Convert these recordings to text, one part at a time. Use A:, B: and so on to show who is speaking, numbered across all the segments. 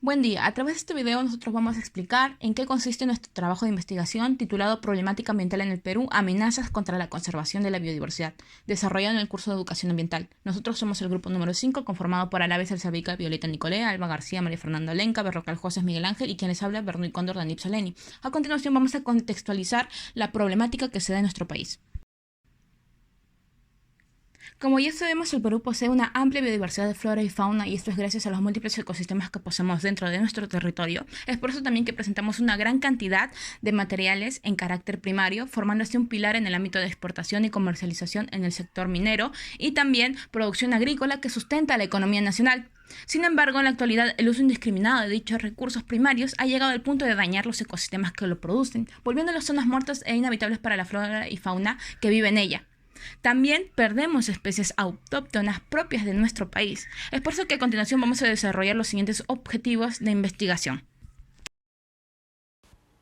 A: Buen día, a través de este video nosotros vamos a explicar en qué consiste nuestro trabajo de investigación titulado Problemática ambiental en el Perú, amenazas contra la conservación de la biodiversidad, desarrollado en el curso de Educación Ambiental. Nosotros somos el grupo número 5, conformado por Alaves Alzavica, Violeta Nicolea, Alba García, María Fernanda Lenca, Berrocal José Miguel Ángel y quien les habla, Bernoy Cóndor Danip Soleni. A continuación vamos a contextualizar la problemática que se da en nuestro país. Como ya sabemos, el Perú posee una amplia biodiversidad de flora y fauna y esto es gracias a los múltiples ecosistemas que poseemos dentro de nuestro territorio. Es por eso también que presentamos una gran cantidad de materiales en carácter primario, formando así un pilar en el ámbito de exportación y comercialización en el sector minero y también producción agrícola que sustenta la economía nacional. Sin embargo, en la actualidad, el uso indiscriminado de dichos recursos primarios ha llegado al punto de dañar los ecosistemas que lo producen, volviendo las zonas muertas e inhabitables para la flora y fauna que vive en ella. También perdemos especies autóctonas propias de nuestro país. Es por eso que a continuación vamos a desarrollar los siguientes objetivos de investigación.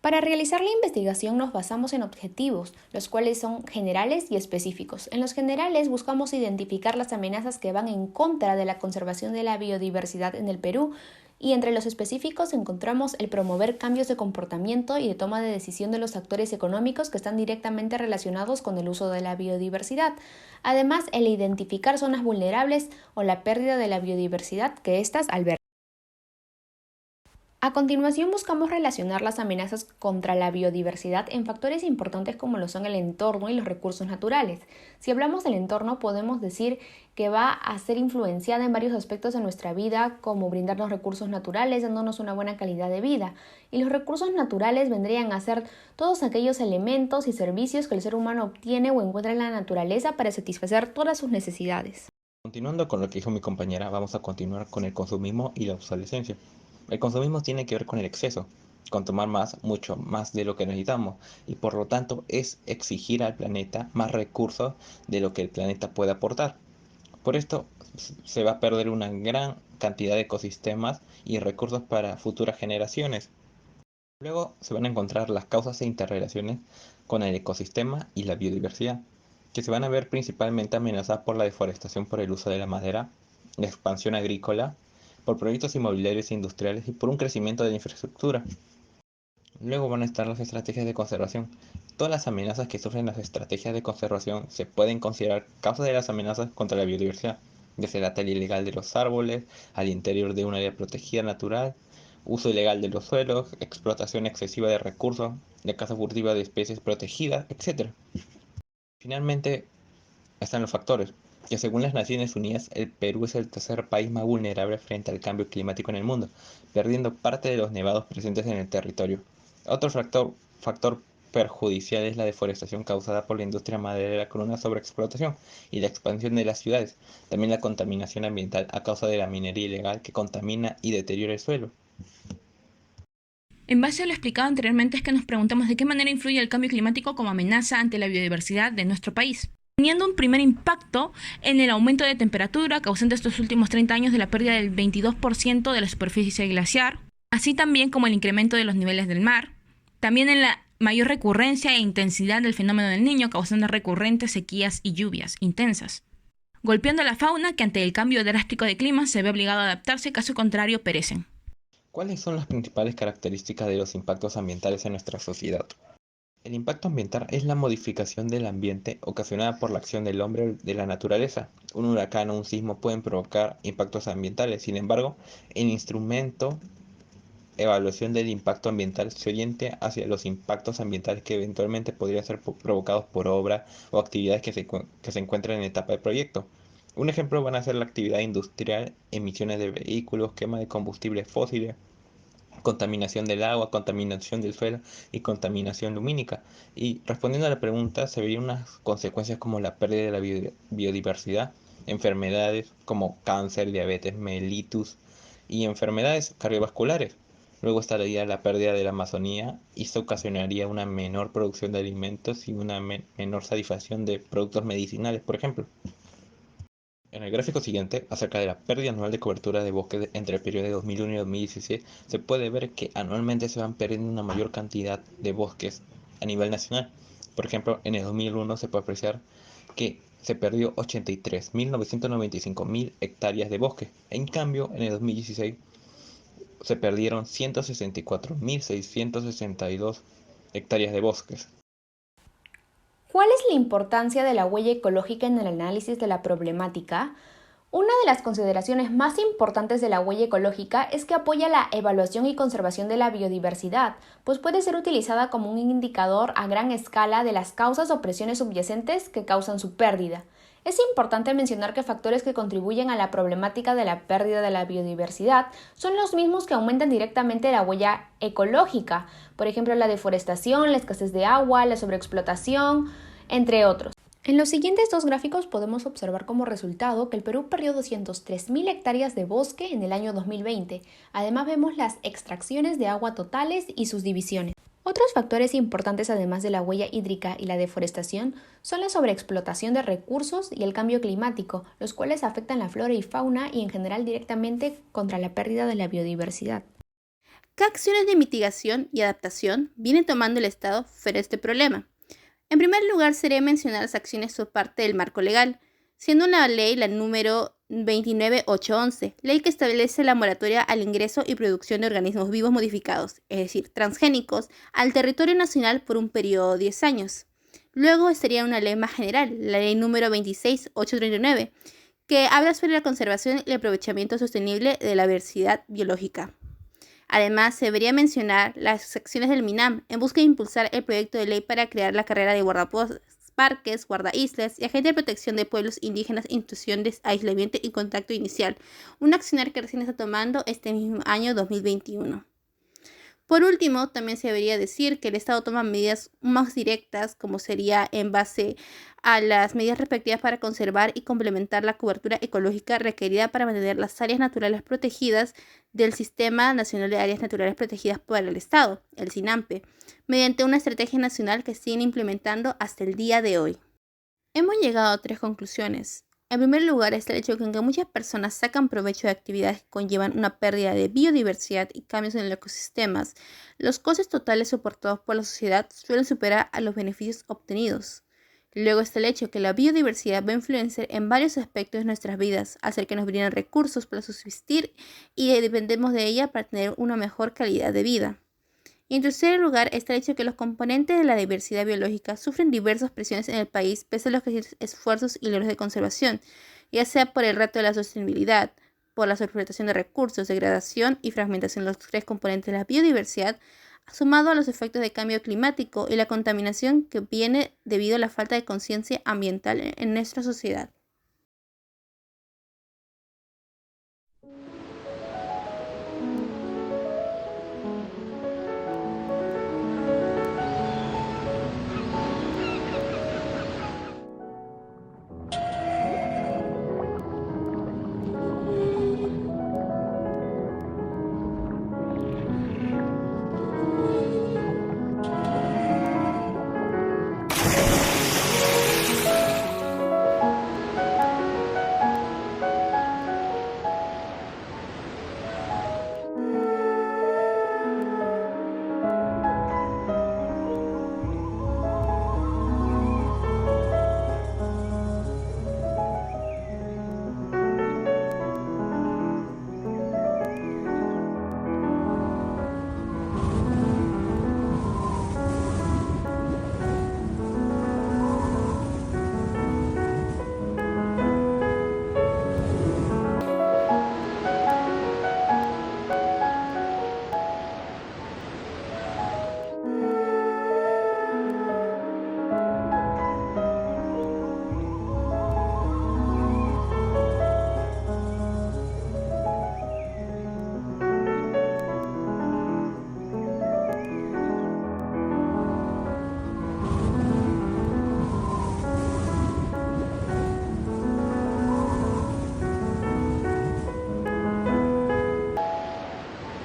B: Para realizar la investigación nos basamos en objetivos, los cuales son generales y específicos. En los generales buscamos identificar las amenazas que van en contra de la conservación de la biodiversidad en el Perú y entre los específicos encontramos el promover cambios de comportamiento y de toma de decisión de los actores económicos que están directamente relacionados con el uso de la biodiversidad. Además, el identificar zonas vulnerables o la pérdida de la biodiversidad que éstas albergan. A continuación buscamos relacionar las amenazas contra la biodiversidad en factores importantes como lo son el entorno y los recursos naturales. Si hablamos del entorno, podemos decir que va a ser influenciada en varios aspectos de nuestra vida, como brindarnos recursos naturales, dándonos una buena calidad de vida. Y los recursos naturales vendrían a ser todos aquellos elementos y servicios que el ser humano obtiene o encuentra en la naturaleza para satisfacer todas sus necesidades.
C: Continuando con lo que dijo mi compañera, vamos a continuar con el consumismo y la obsolescencia. El consumismo tiene que ver con el exceso, con tomar más, mucho más de lo que necesitamos, y por lo tanto es exigir al planeta más recursos de lo que el planeta puede aportar. Por esto se va a perder una gran cantidad de ecosistemas y recursos para futuras generaciones. Luego se van a encontrar las causas e interrelaciones con el ecosistema y la biodiversidad, que se van a ver principalmente amenazadas por la deforestación por el uso de la madera, la expansión agrícola, por proyectos inmobiliarios e industriales y por un crecimiento de la infraestructura. Luego van a estar las estrategias de conservación. Todas las amenazas que surgen en las estrategias de conservación se pueden considerar causas de las amenazas contra la biodiversidad, desde la tala ilegal de los árboles, al interior de un área protegida natural, uso ilegal de los suelos, explotación excesiva de recursos, de caza furtiva de especies protegidas, etc. Finalmente están los factores, que según las Naciones Unidas, el Perú es el tercer país más vulnerable frente al cambio climático en el mundo, perdiendo parte de los nevados presentes en el territorio. Otro factor perjudicial es la deforestación causada por la industria maderera con una sobreexplotación y la expansión de las ciudades. También la contaminación ambiental a causa de la minería ilegal que contamina y deteriora el suelo.
A: En base a lo explicado anteriormente es que nos preguntamos de qué manera influye el cambio climático como amenaza ante la biodiversidad de nuestro país, teniendo un primer impacto en el aumento de temperatura causante estos últimos 30 años de la pérdida del 22% de la superficie glaciar, así también como el incremento de los niveles del mar, también en la mayor recurrencia e intensidad del fenómeno del Niño, causando recurrentes sequías y lluvias intensas, golpeando a la fauna que ante el cambio drástico de clima se ve obligado a adaptarse, caso contrario perecen.
C: ¿Cuáles son las principales características de los impactos ambientales en nuestra sociedad? El impacto ambiental es la modificación del ambiente ocasionada por la acción del hombre o de la naturaleza. Un huracán o un sismo pueden provocar impactos ambientales. Sin embargo, el instrumento evaluación del impacto ambiental se oriente hacia los impactos ambientales que eventualmente podrían ser provocados por obras o actividades que se encuentran en etapa de proyecto. Un ejemplo van a ser la actividad industrial, emisiones de vehículos, quema de combustibles fósiles, contaminación del agua, contaminación del suelo y contaminación lumínica. Y respondiendo a la pregunta, se verían unas consecuencias como la pérdida de la biodiversidad, enfermedades como cáncer, diabetes, mellitus y enfermedades cardiovasculares. Luego estaría la pérdida de la Amazonía y esto ocasionaría una menor producción de alimentos y una menor satisfacción de productos medicinales, por ejemplo. En el gráfico siguiente, acerca de la pérdida anual de cobertura de bosques entre el periodo de 2001 y 2016, se puede ver que anualmente se van perdiendo una mayor cantidad de bosques a nivel nacional. Por ejemplo, en el 2001 se puede apreciar que se perdió 83.995.000 hectáreas de bosque. En cambio, en el 2016 se perdieron 164.662 hectáreas de bosques.
B: ¿Cuál es la importancia de la huella ecológica en el análisis de la problemática? Una de las consideraciones más importantes de la huella ecológica es que apoya la evaluación y conservación de la biodiversidad, pues puede ser utilizada como un indicador a gran escala de las causas o presiones subyacentes que causan su pérdida. Es importante mencionar que factores que contribuyen a la problemática de la pérdida de la biodiversidad son los mismos que aumentan directamente la huella ecológica, por ejemplo la deforestación, la escasez de agua, la sobreexplotación, entre otros. En los siguientes dos gráficos podemos observar como resultado que el Perú perdió 203.000 hectáreas de bosque en el año 2020. Además vemos las extracciones de agua totales y sus divisiones. Otros factores importantes además de la huella hídrica y la deforestación son la sobreexplotación de recursos y el cambio climático, los cuales afectan la flora y fauna y en general directamente contra la pérdida de la biodiversidad.
D: ¿Qué acciones de mitigación y adaptación viene tomando el Estado frente a este problema? En primer lugar, sería mencionar las acciones por parte del marco legal, siendo una ley la número 29811, ley que establece la moratoria al ingreso y producción de organismos vivos modificados, es decir, transgénicos, al territorio nacional por un periodo de 10 años. Luego estaría una ley más general, la ley número 26839, que habla sobre la conservación y el aprovechamiento sostenible de la diversidad biológica. Además, se debería mencionar las acciones del MINAM en busca de impulsar el proyecto de ley para crear la carrera de guardaparques, guardaislas y agente de protección de pueblos indígenas en situación de aislamiento y contacto inicial, un accionar que recién está tomando este mismo año 2021. Por último, también se debería decir que el Estado toma medidas más directas, como sería en base a las medidas respectivas para conservar y complementar la cobertura ecológica requerida para mantener las áreas naturales protegidas del Sistema Nacional de Áreas Naturales Protegidas por el Estado, el SINAMPE, mediante una estrategia nacional que siguen implementando hasta el día de hoy. Hemos llegado a 3 conclusiones. En primer lugar está el hecho de que muchas personas sacan provecho de actividades que conllevan una pérdida de biodiversidad y cambios en los ecosistemas. Los costes totales soportados por la sociedad suelen superar a los beneficios obtenidos. Luego está el hecho de que la biodiversidad va a influenciar en varios aspectos de nuestras vidas, hacer que nos brindan recursos para subsistir y dependemos de ella para tener una mejor calidad de vida. Y en tercer lugar está el hecho de que los componentes de la diversidad biológica sufren diversas presiones en el país pese a los esfuerzos y logros de conservación, ya sea por el reto de la sostenibilidad, por la sobreexplotación de recursos, degradación y fragmentación de los 3 componentes de la biodiversidad, sumado a los efectos de cambio climático y la contaminación que viene debido a la falta de conciencia ambiental en nuestra sociedad.